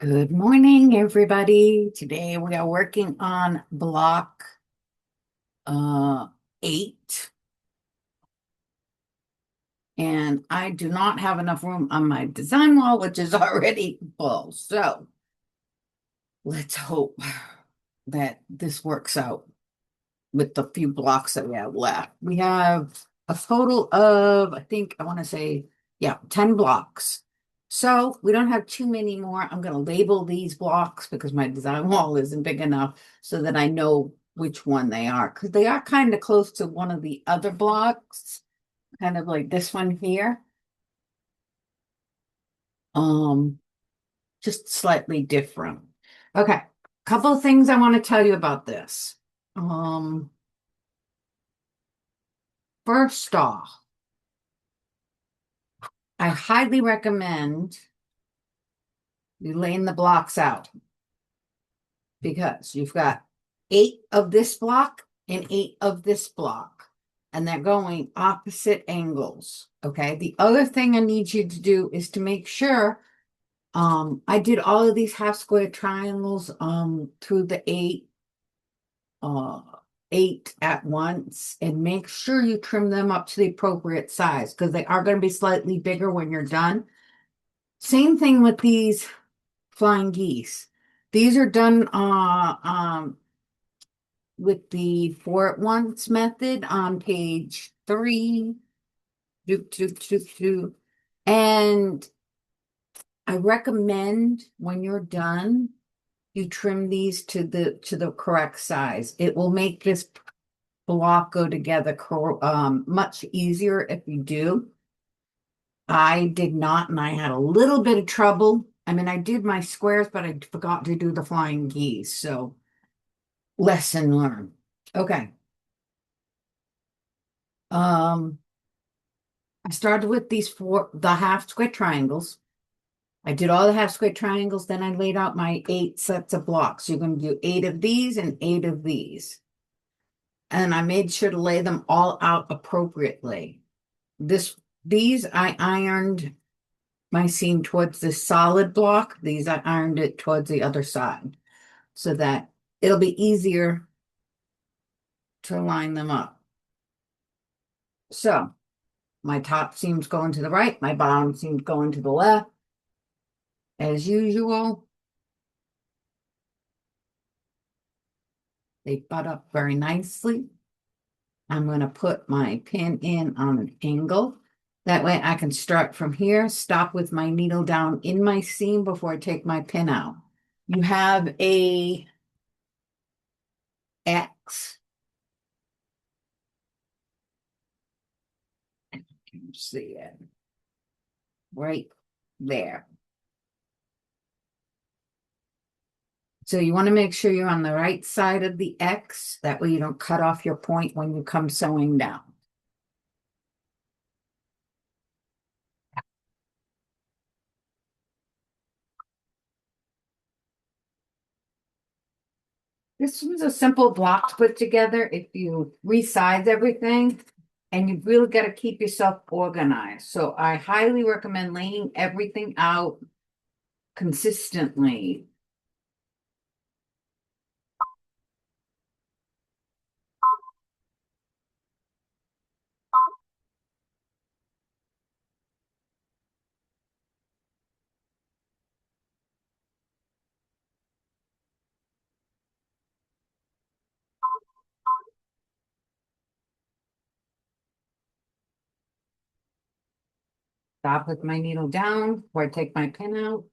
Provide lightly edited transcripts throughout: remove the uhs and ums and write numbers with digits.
Good morning, everybody. Today we are working on block uh 8, and I do not have enough room on my design wall, which is already full. So let's hope that this works out with the few blocks that we have left. We have a total of, I think I want to say, yeah, 10 blocks. So we don't have too many more. I'm going to label these blocks because my design wall isn't big enough so that I know which one they are, because they are kind of close to one of the other blocks, kind of like this one here. Um, just slightly different. Okay, couple of things I want to tell you about this. Um, First off, I highly recommend you laying the blocks out because you've got 8 of this block and 8 of this block, and they're going opposite angles. Okay. The other thing I need you to do is to make sure I did all of these half square triangles through the uh 8 at once, and make sure you trim them up to the appropriate size because they are going to be slightly bigger when you're done. Same thing with these flying geese. These are done with the 4 at once method on page 3. Doop, doop, doop, doop. And I recommend when you're done, you trim these to the correct size. It will make this block go together much easier if you do. I did not, and I had a little bit of trouble. I mean, I did my squares, but I forgot to do the flying geese. So lesson learned. Okay. Um, I started with the half square triangles. I did all the half square triangles, then I laid out my 8 sets of blocks. You're going to do 8 of these and 8 of these. And I made sure to lay them all out appropriately. These I ironed my seam towards the solid block. These I ironed it towards the other side so that it'll be easier to line them up. So my top seam's going to the right, my bottom seam's going to the left. As usual, they butt up very nicely. I'm going to put my pin in on an angle. That way I can start from here, stop with my needle down in my seam before I take my pin out. You have a X. You can see it right there. So you want to make sure you're on the right side of the X. That way you don't cut off your point when you come sewing down. This was a simple block to put together if you resize everything, and you've really got to keep yourself organized. So I highly recommend laying everything out consistently. Stop with my needle down before I take my pin out.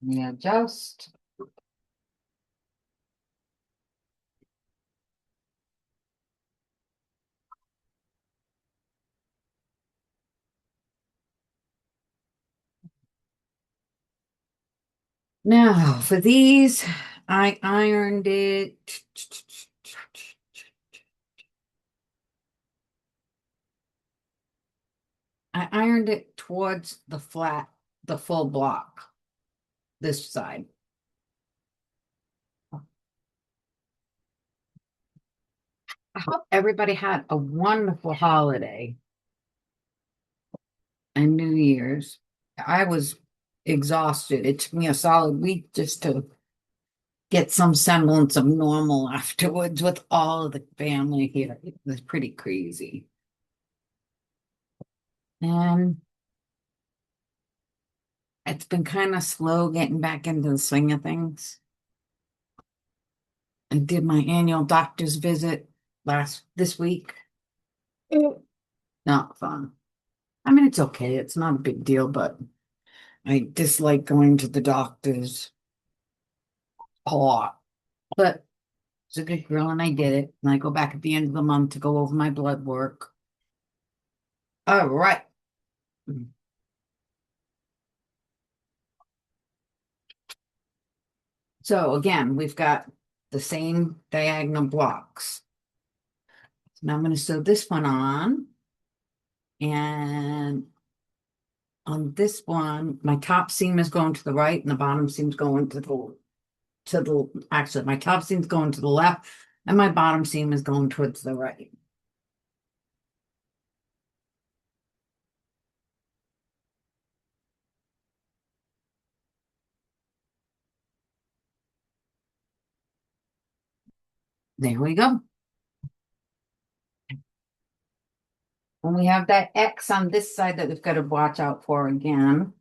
Readjust. Now for these, I ironed it. I ironed it towards the full block, this side. I hope everybody had a wonderful holiday. and New Year's. I was exhausted. It took me a solid week just to get some semblance of normal afterwards with all of the family here. It was pretty crazy. And it's been kind of slow getting back into the swing of things. I did my annual doctor's visit this week. Not fun. I mean, it's okay. It's not a big deal, but I dislike going to the doctors a lot. But it's a good girl, and I did it. And I go back at the end of the month to go over my blood work. All right. So again, we've got the same diagonal blocks. So now I'm going to sew this one on. And on this one, my top seam is going to the right and the bottom seam's going actually my top seam's going to the left and my bottom seam is going towards the right. There we go. And we have that X on this side that we've got to watch out for again.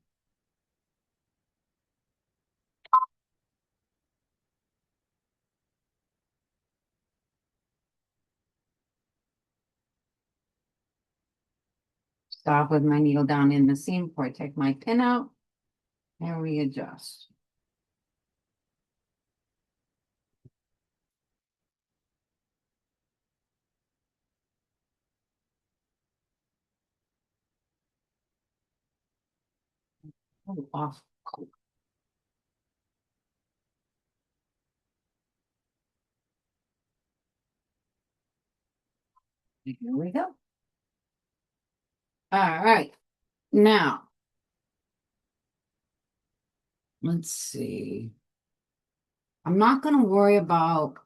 Stop with my needle down in the seam before I take my pin out and readjust. Oh, off. Here we go. All right. Now, let's see. I'm not going to worry about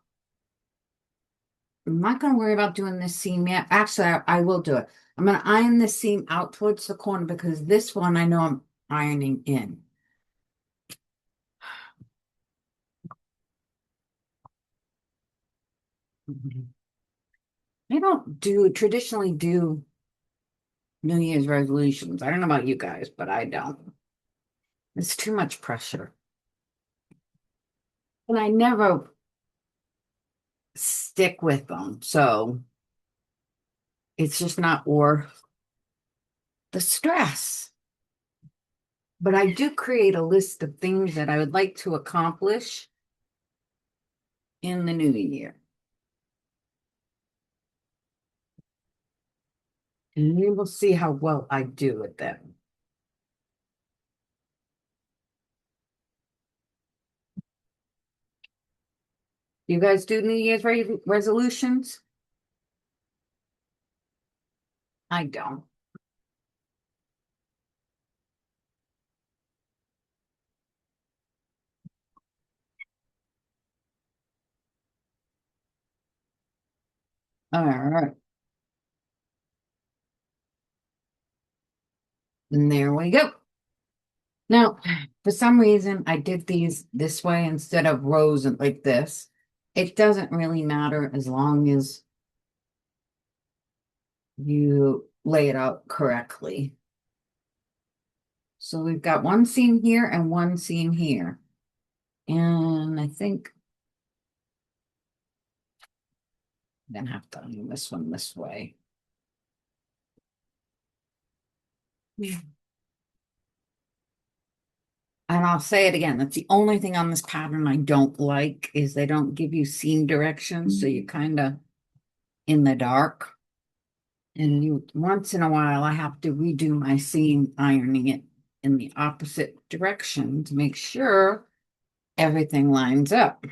I'm not going to worry about doing this seam yet. Actually, I will do it. I'm going to iron this seam out towards the corner because this one I know I'm ironing in. I don't traditionally do New Year's resolutions. I don't know about you guys, but I don't. It's too much pressure. And I never stick with them. So it's just not worth the stress. But I do create a list of things that I would like to accomplish in the new year. And we will see how well I do with them. You guys do New Year's resolutions? I don't. All right. And there we go. Now, for some reason, I did these this way instead of rows and like this. It doesn't really matter as long as you lay it out correctly. So we've got one seam here and one seam here. And I think I'm gonna have to do this one this way. Yeah. And I'll say it again, that's the only thing on this pattern I don't like is they don't give you seam directions, so you're kind of in the dark. And you once in a while I have to redo my seam, ironing it in the opposite direction to make sure everything lines up.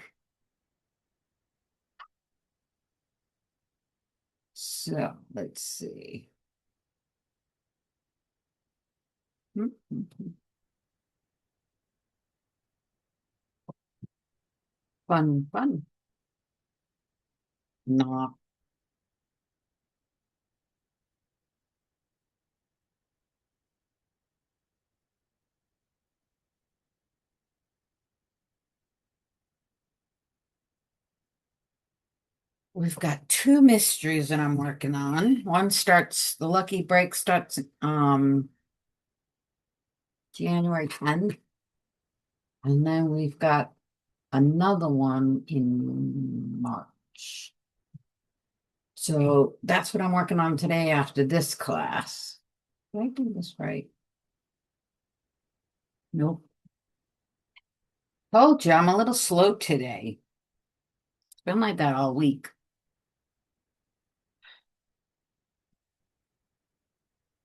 So let's see. Fun, fun. No. We've got two mysteries that I'm working on. One starts, the lucky break starts January 10th. And then we've got another one in March. So that's what I'm working on today after this class. Did I do this right? Nope. Told you I'm a little slow today. It's been like that all week.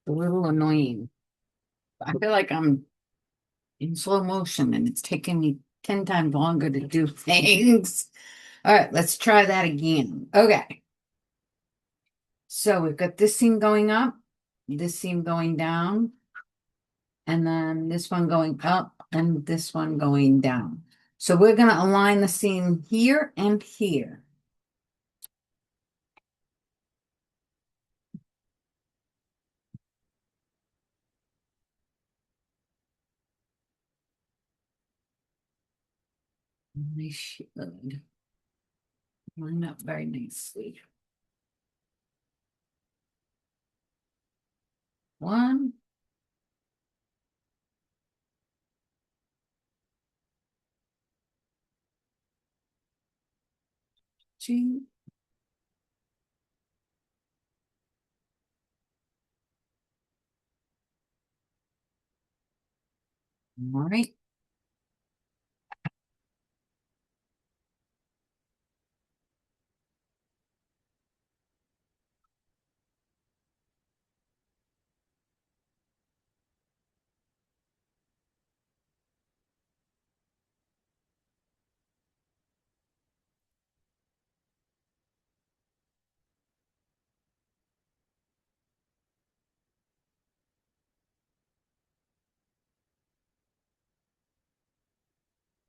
A little annoying. I feel like I'm in slow motion and it's taking me 10 times longer to do things. All right, let's try that again. Okay. So we've got this seam going up, this seam going down, and then this one going up and this one going down. So we're going to align the seam here and here. They should line up very nicely. One, two, all right.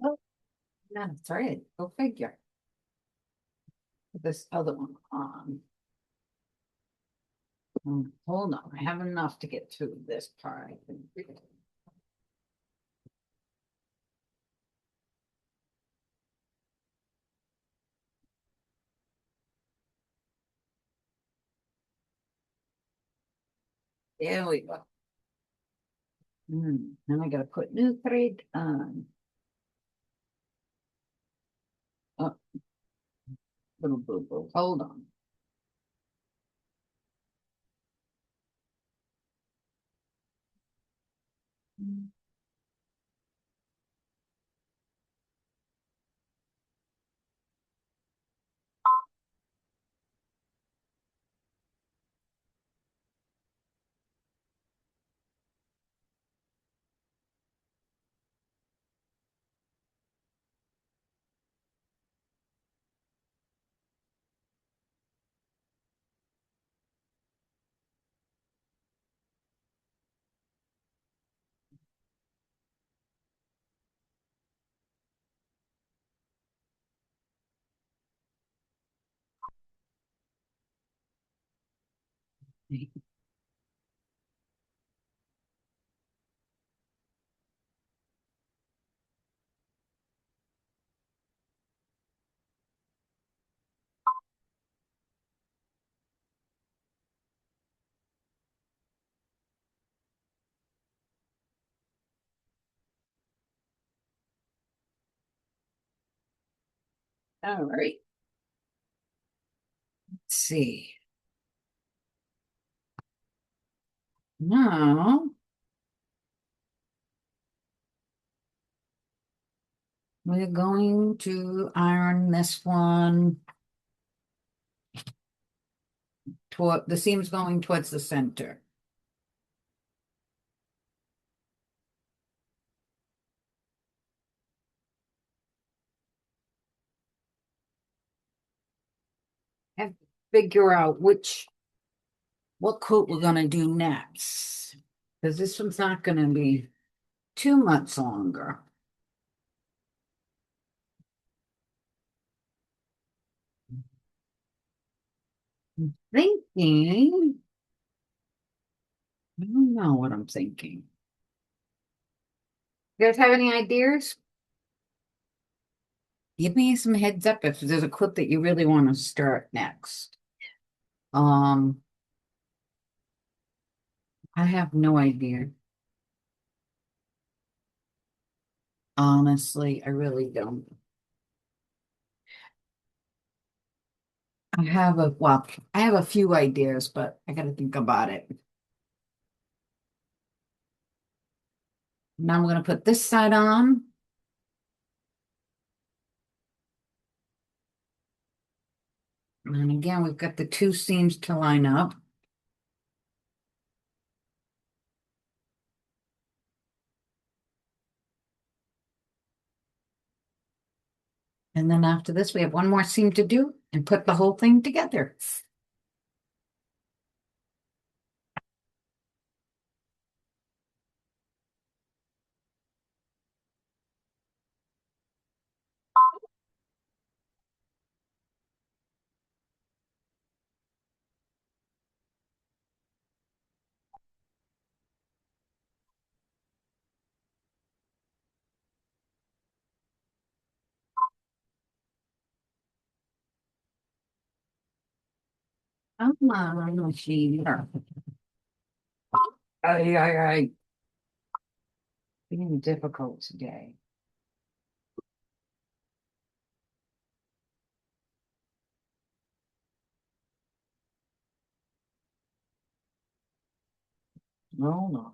Oh, that's right. Go figure. Put this other one on. Hold on. I have enough to get through this part. There we go. Now I gotta put new thread on. Oh, little boo boo. Hold on. All right. Let's see. Now we're going to iron this one toward the seam's going towards the center. And figure out what coat we're gonna do next. Because this one's not gonna be too much longer. I'm thinking, I don't know what I'm thinking. You guys have any ideas? Give me some heads up if there's a quilt that you really want to start next. Um, I have no idea. Honestly, I really don't. I have a few ideas, but I gotta think about it. Now I'm gonna put this side on. And again, we've got the two seams to line up. And then after this, we have one more seam to do and put the whole thing together. Come on, machine. Ay. Being difficult today. No.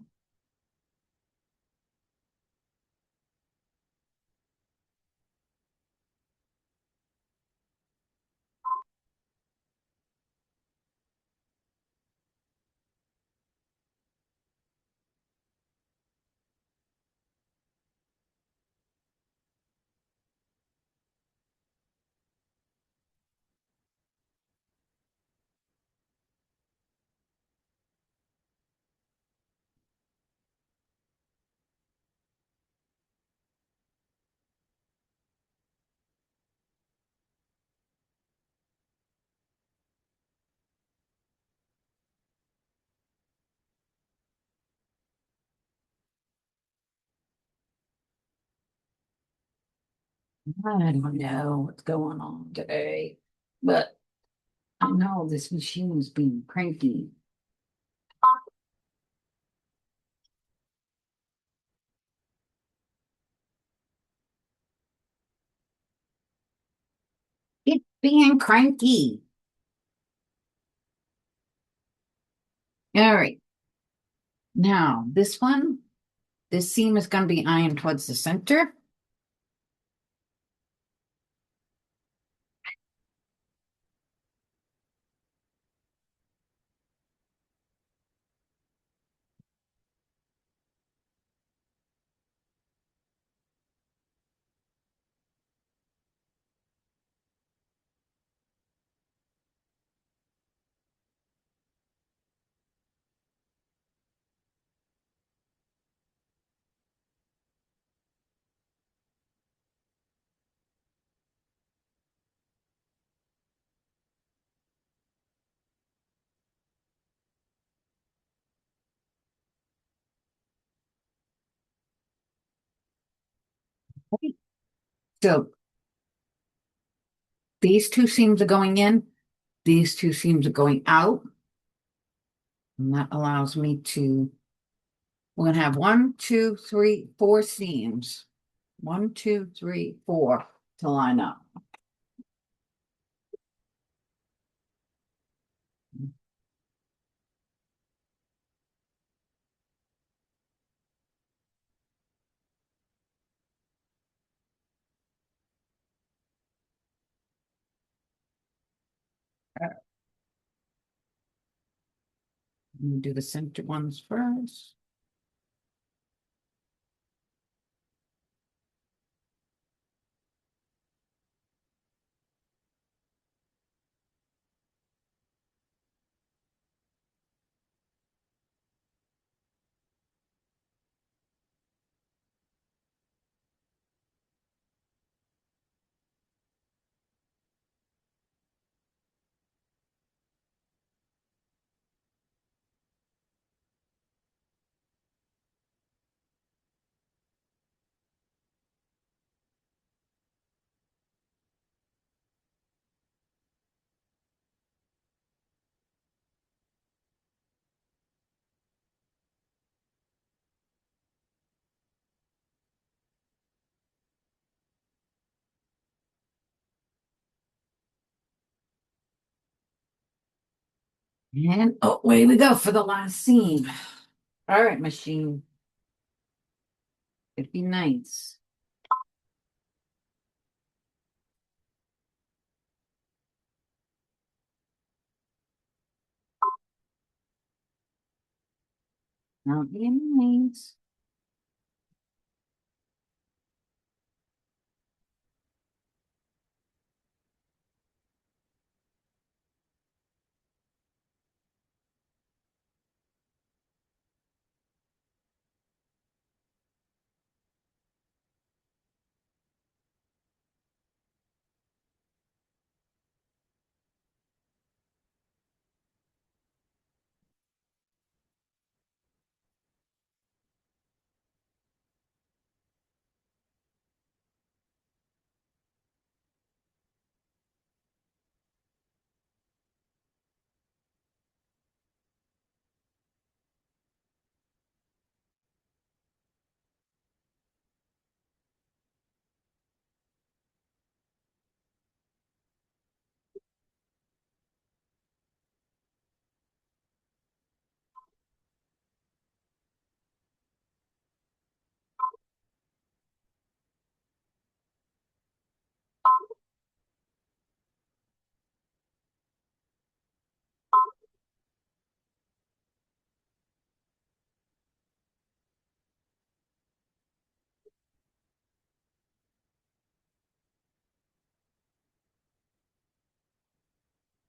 I don't know what's going on today, but I know this machine is being cranky. It's being cranky. All right. Now, this seam is going to be ironed towards the center. Right. So these two seams are going in, these two seams are going out, and that allows me to, we're going to have one, two, three, four seams. One, two, three, four to line up. Do the center ones first. And oh, away we go for the last seam. All right, machine. It'd be nice. Not be nice.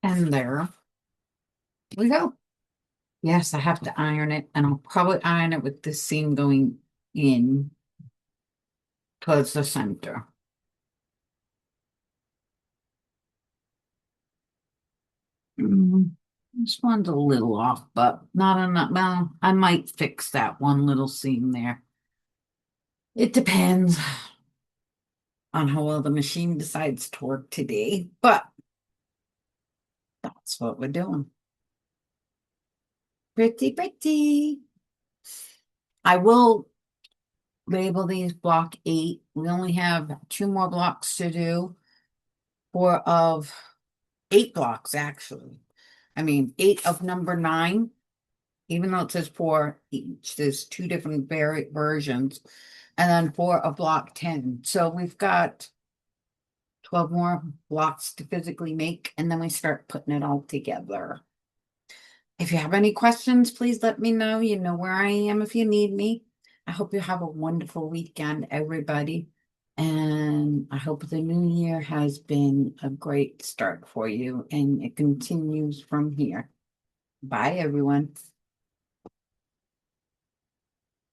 And there we go. Yes, I have to iron it, and I'll probably iron it with this seam going in towards the center. Mm, this one's a little off, but not enough. Well, I might fix that one little seam there. It depends on how well the machine decides to work today, but that's what we're doing. Pretty, pretty. I will label these block 8. We only have 2 more blocks to do. 4 of 8 blocks, actually. I mean, 8 of number 9, even though it says 4 each. There's 2 different versions. And then 4 of block 10. So we've got 12 more blocks to physically make, and then we start putting it all together. If you have any questions, please let me know. You know where I am if you need me. I hope you have a wonderful weekend, everybody. And I hope the new year has been a great start for you and it continues from here. Bye, everyone.